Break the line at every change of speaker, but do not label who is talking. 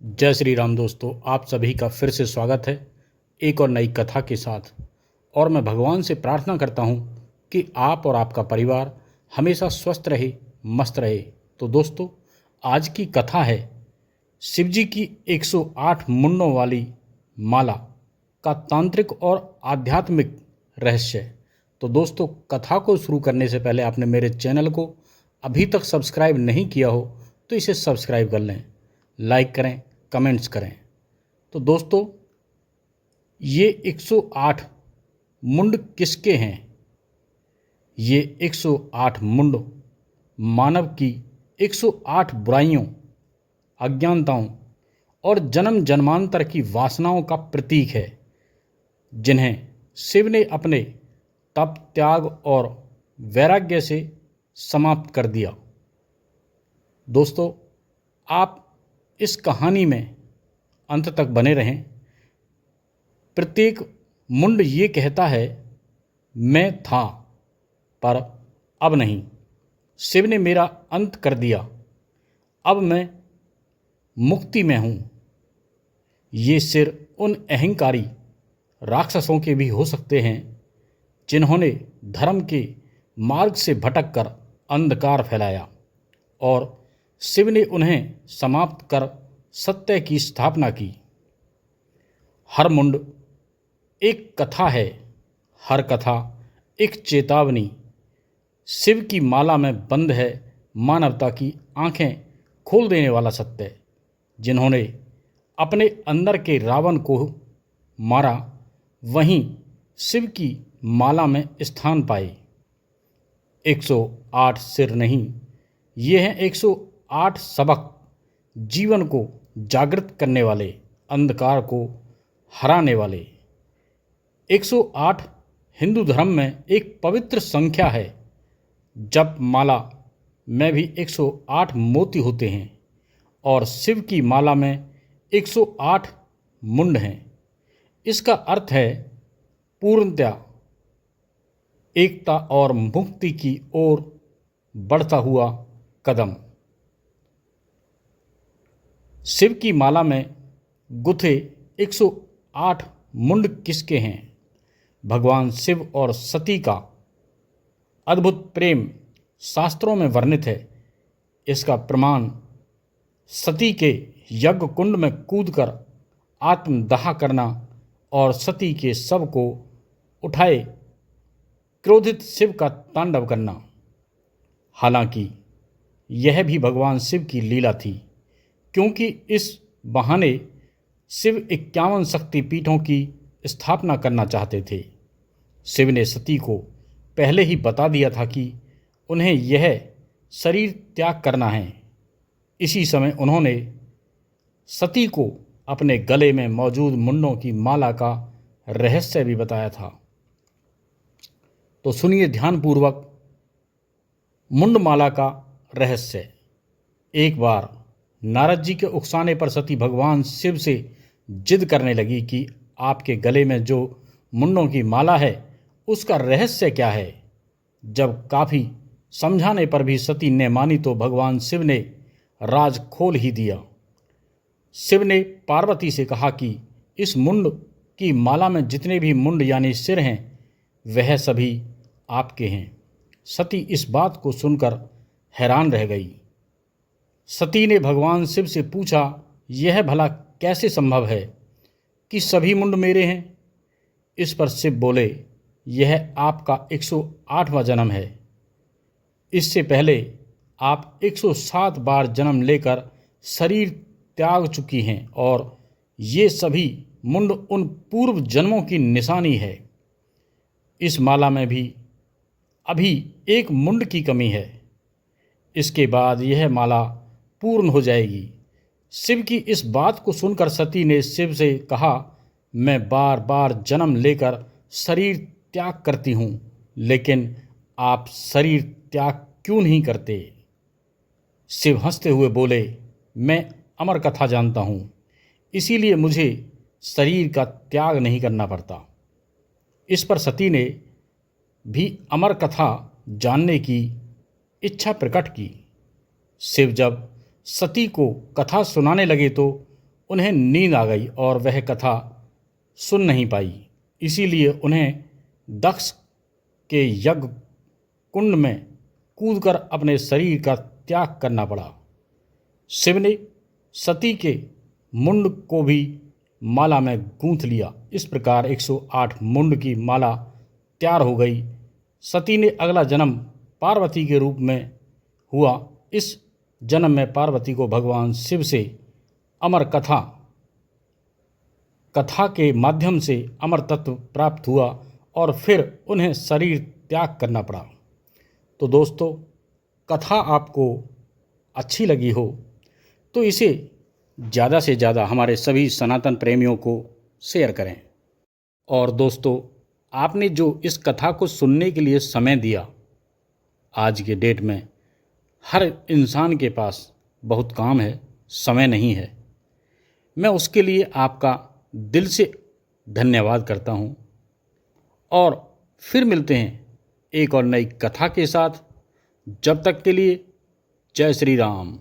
जय श्री राम दोस्तों, आप सभी का फिर से स्वागत है एक और नई कथा के साथ। और मैं भगवान से प्रार्थना करता हूँ कि आप और आपका परिवार हमेशा स्वस्थ रहे, मस्त रहे। तो दोस्तों, आज की कथा है शिव जी की 108 मुंडों वाली माला का तांत्रिक और आध्यात्मिक रहस्य। तो दोस्तों, कथा को शुरू करने से पहले आपने मेरे चैनल को अभी तक सब्सक्राइब नहीं किया हो तो इसे सब्सक्राइब कर लें, लाइक करें, कमेंट्स करें। तो दोस्तों, ये 108 मुंड किसके हैं? ये 108 मुंड मानव की 108 बुराइयों, अज्ञानताओं और जन्म जन्मांतर की वासनाओं का प्रतीक है, जिन्हें शिव ने अपने तप, त्याग और वैराग्य से समाप्त कर दिया। दोस्तों, आप इस कहानी में अंत तक बने रहें। प्रत्येक मुंड ये कहता है, मैं था पर अब नहीं, शिव ने मेरा अंत कर दिया, अब मैं मुक्ति में हूँ। ये सिर उन अहंकारी राक्षसों के भी हो सकते हैं जिन्होंने धर्म के मार्ग से भटककर अंधकार फैलाया और शिव ने उन्हें समाप्त कर सत्य की स्थापना की। हर मुंड एक कथा है, हर कथा एक चेतावनी। शिव की माला में बंद है मानवता की आंखें खोल देने वाला सत्य। जिन्होंने अपने अंदर के रावण को मारा, वहीं शिव की माला में स्थान पाए। 108 सिर नहीं, ये हैं 108 सबक, जीवन को जागृत करने वाले, अंधकार को हराने वाले। 108 हिंदू धर्म में एक पवित्र संख्या है। जप माला में भी 108 मोती होते हैं और शिव की माला में 108 मुंड हैं। इसका अर्थ है पूर्णता, एकता और मुक्ति की ओर बढ़ता हुआ कदम। शिव की माला में गुथे 108 मुंड किसके हैं? भगवान शिव और सती का अद्भुत प्रेम शास्त्रों में वर्णित है। इसका प्रमाण सती के यज्ञ कुंड में कूदकर आत्मदाह करना और सती के शव को उठाए क्रोधित शिव का तांडव करना। हालांकि यह भी भगवान शिव की लीला थी, क्योंकि इस बहाने शिव 51 शक्तिपीठों की स्थापना करना चाहते थे। शिव ने सती को पहले ही बता दिया था कि उन्हें यह शरीर त्याग करना है। इसी समय उन्होंने सती को अपने गले में मौजूद मुंडों की माला का रहस्य भी बताया था। तो सुनिए ध्यानपूर्वक मुंडमाला का रहस्य। एक बार नारद जी के उकसाने पर सती भगवान शिव से जिद करने लगी कि आपके गले में जो मुंडों की माला है उसका रहस्य क्या है। जब काफ़ी समझाने पर भी सती ने मानी तो भगवान शिव ने राज खोल ही दिया। शिव ने पार्वती से कहा कि इस मुंड की माला में जितने भी मुंड यानी सिर हैं वह सभी आपके हैं। सती इस बात को सुनकर हैरान रह गई। सती ने भगवान शिव से पूछा, यह भला कैसे संभव है कि सभी मुंड मेरे हैं? इस पर शिव बोले, यह आपका 108वां जन्म है। इससे पहले आप 107 बार जन्म लेकर शरीर त्याग चुकी हैं और ये सभी मुंड उन पूर्व जन्मों की निशानी है। इस माला में भी अभी एक मुंड की कमी है। इसके बाद यह माला पूर्ण हो जाएगी। शिव की इस बात को सुनकर सती ने शिव से कहा, मैं बार बार जन्म लेकर शरीर त्याग करती हूँ, लेकिन आप शरीर त्याग क्यों नहीं करते? शिव हंसते हुए बोले, मैं अमर कथा जानता हूँ, इसीलिए मुझे शरीर का त्याग नहीं करना पड़ता। इस पर सती ने भी अमर कथा जानने की इच्छा प्रकट की। शिव जब सती को कथा सुनाने लगे तो उन्हें नींद आ गई और वह कथा सुन नहीं पाई। इसीलिए उन्हें दक्ष के यज्ञ कुंड में कूदकर अपने शरीर का त्याग करना पड़ा। शिव ने सती के मुंड को भी माला में गूंथ लिया। इस प्रकार 108 मुंड की माला तैयार हो गई। सती ने अगला जन्म पार्वती के रूप में हुआ। इस जन्म में पार्वती को भगवान शिव से अमर कथा के माध्यम से अमर तत्व प्राप्त हुआ और फिर उन्हें शरीर त्याग करना पड़ा। तो दोस्तों, कथा आपको अच्छी लगी हो तो इसे ज़्यादा से ज़्यादा हमारे सभी सनातन प्रेमियों को शेयर करें। और दोस्तों, आपने जो इस कथा को सुनने के लिए समय दिया, आज के डेट में हर इंसान के पास बहुत काम है, समय नहीं है। मैं उसके लिए आपका दिल से धन्यवाद करता हूँ। और फिर मिलते हैं एक और नई कथा के साथ। जब तक के लिए जय श्री राम।